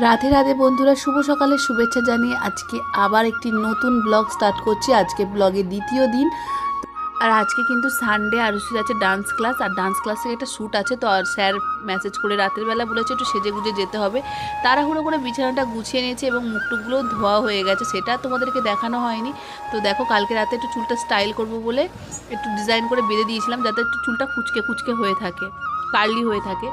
রাধে রাধে বন্ধুরা, শুভ সকালের শুভেচ্ছা জানিয়ে আজকে আবার একটি নতুন ব্লগ স্টার্ট করছি। আজকে ব্লগের দ্বিতীয় দিন। আর আজকে কিন্তু সানডে, আরুষির আছে ডান্স ক্লাস, আর ডান্স ক্লাসে একটা শ্যুট আছে। তো আর স্যার মেসেজ করে রাতের বেলা বলেছে একটু সেজে গুজে যেতে হবে। তাড়াহুড়ো করে বিছানাটা গুছিয়ে নিয়েছে এবং মুখটুকগুলো ধোয়া হয়ে গেছে, সেটা তোমাদেরকে দেখানো হয়নি। তো দেখো, কালকে রাতে একটু চুলটা স্টাইল করব বলে একটু ডিজাইন করে বেঁধে দিয়েছিলাম, যাতে একটু চুলটা কুচকে কুচকে হয়ে থাকে, কার্লি হয়ে থাকে।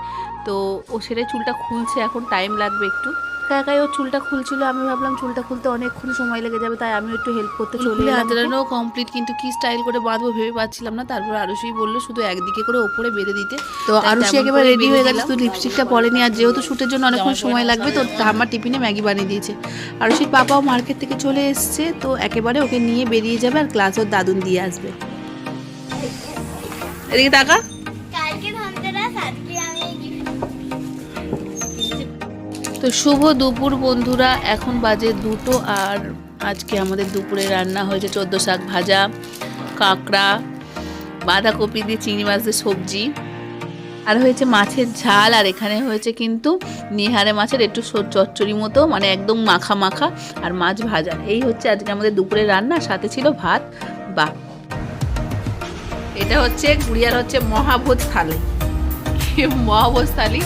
তো ও সেটাই চুলটা খুলছে, এখন টাইম লাগবে একটু। একাই ওর চুলটা খুলছিল, আমি ভাবলাম চুলটা খুলতে অনেকক্ষণ সময় লেগে যাবে, তাই আমি একটু হেল্প করতে চলে এলাম। হাতড়ানো কমপ্লিট, কিন্তু কি স্টাইল করে বাঁধবো ভেবে পাচ্ছিলাম না। তারপর আরুষি বললো শুধু একদিকে করে ওপরে বেঁধে দিতে। তো আরুষি একেবারে রেডি হয়ে গেছে, শুধু লিপস্টিকটা পরেনি। আর যেহেতু শ্যুটের জন্য অনেকক্ষণ সময় লাগবে, তো আমার টিফিনে ম্যাগি বানিয়ে দিয়েছে। আরুষির পাপাও মার্কেট থেকে চলে এসছে, তো একেবারে ওকে নিয়ে বেরিয়ে যাবে, আর ক্লাস ওর দাদুন দিয়ে আসবে। এদিকে টাকা তো শুভ দুপুর বন্ধুরা, এখন বাজে 2টো। আর আজকে আমাদের দুপুরে রান্না হয়েছে 14 শাক ভাজা, কাঁকড়া, বাঁধাকপি দিয়ে চিংড়ি মাছ দিয়ে সবজি, আর হয়েছে মাছের ঝাল। আর এখানে হয়েছে কিন্তু নিহারে মাছের একটু চচ্চড়ি মতো, মানে একদম মাখা মাখা, আর মাছ ভাজা। এই হচ্ছে আজকে আমাদের দুপুরে রান্না, সাথে ছিল ভাত। বা এটা হচ্ছে গুড়িয়ার হচ্ছে মহাভোজ থালি। মহাভোজ থালি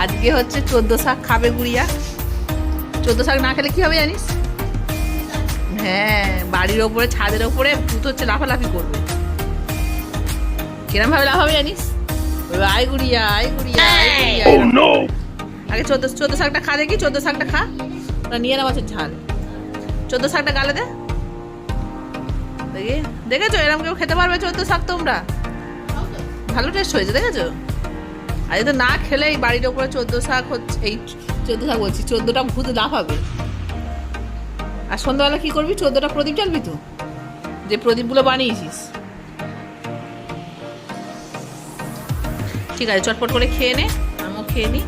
আজকে হচ্ছে 14 শাক খাবে গুড়িয়া। 14 শাক না খেলে কি হবে জানিস? হ্যাঁ, বাড়ির ওপরে ছাদের ওপরে ভূত হচ্ছে লাফালাফি করবে। কিরম ভাবে লাফাবে জানিস? আয় গুড়িয়া, আয় গুড়িয়া, আগে 14 শাকটা খা দেখি। 14 শাকটা খা, নিয়ে না মাছের ঝাল। 14 শাকটা গালে দে দেখি। দেখেছো এরকম কেউ খেতে পারবে 14 শাক? তোমরা ভালো টেস্ট হয়েছে, দেখেছো? আজ তো না খেলে এই বাড়ির ওপরে 14 শাক হচ্ছে, এই 14 শাক বলছি, 14টা ভূত লাফাবে। আর সন্ধ্যাবেলা কি করবি? 14টা প্রদীপ জ্বালবি তো, যে প্রদীপগুলো বানিয়েছিস। ঠিক আছে, চটপট করে খেয়ে নে, আমিও খেয়ে নি।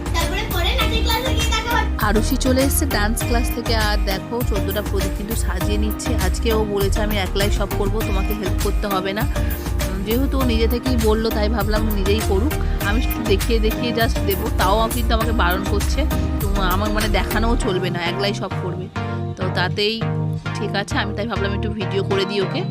আরুষি চলে এসছে ডান্স ক্লাস থেকে, আর দেখো 14টা প্রদীপ কিন্তু সাজিয়ে নিচ্ছে। আজকে ও বলেছে আমি একলাই সব করব, তোমাকে হেল্প করতে হবে না। যেহেতু ও নিজে থেকেই বললো, তাই ভাবলাম নিজেই করুক। আমি শুধু দেখিয়ে দেখিয়ে জাস্ট দেবো, তাও কিন্তু আমাকে বারণ করছে। তো আমার মানে দেখানোও চলবে না, একলাই সব করবে। তো তাতেই ঠিক আছে, আমি তাই ভাবলাম একটু ভিডিও করে দিই ওকে।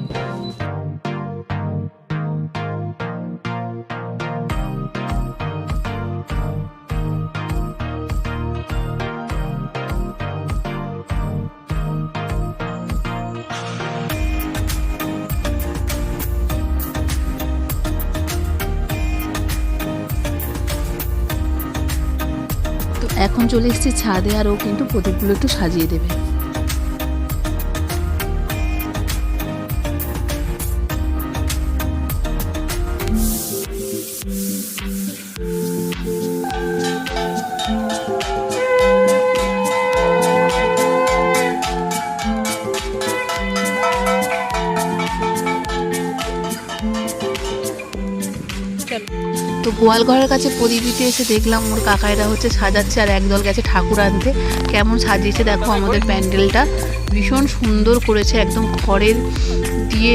এখন চলে এসেছি ছাদে, আর ও কিন্তু প্রদীপগুলো একটু সাজিয়ে দেবে। তো গোয়াল ঘরের কাছে প্রদীপ দিতে এসে দেখলাম ওর কাকাইরা হচ্ছে সাজাচ্ছে, আর একদল গেছে ঠাকুর আনতে। কেমন সাজিয়েছে দেখো আমাদের প্যান্ডেলটা, ভীষণ সুন্দর করেছে। একদম খড়ের দিয়ে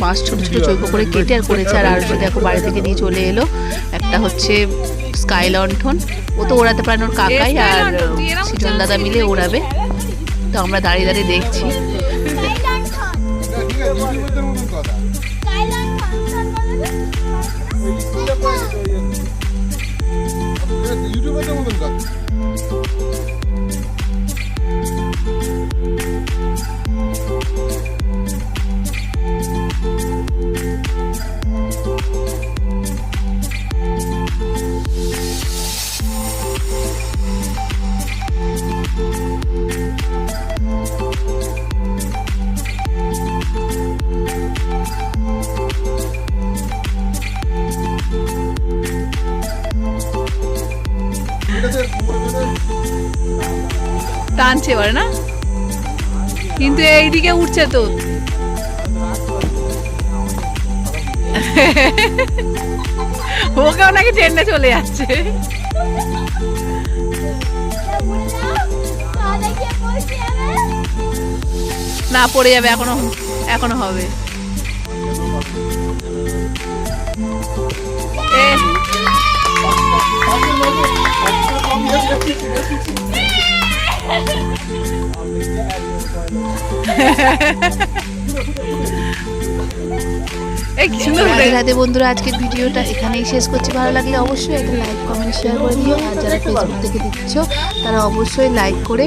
বাঁশ ছোটো ছোটো চৌকো করে কেটে আর করেছে। আর আরুষি দেখো বাড়ি থেকে নিয়ে চলে এলো একটা হচ্ছে স্কাই লণ্ঠন। ও তো ওড়াতে পারে না, ওর কাকাই আর সৃজন দাদা মিলে ওড়াবে। তো আমরা দাঁড়িয়ে দাঁড়িয়ে দেখছি। ইউটিউবের মতন কথা। টানছে এবারে না, কিন্তু এইদিকে উঠছে তো। ওকেও নাকি ট্রেনে চলে যাচ্ছে। না, পড়ে যাবে, এখনো হবে। রাধে রাধে বন্ধুরা, আজকের ভিডিওটা এখানেই শেষ করছি। ভালো লাগলে অবশ্যই একটা লাইক কমেন্ট শেয়ার করে দিও। আর যারা ফেসবুক থেকে দিচ্ছ তারা অবশ্যই লাইক করে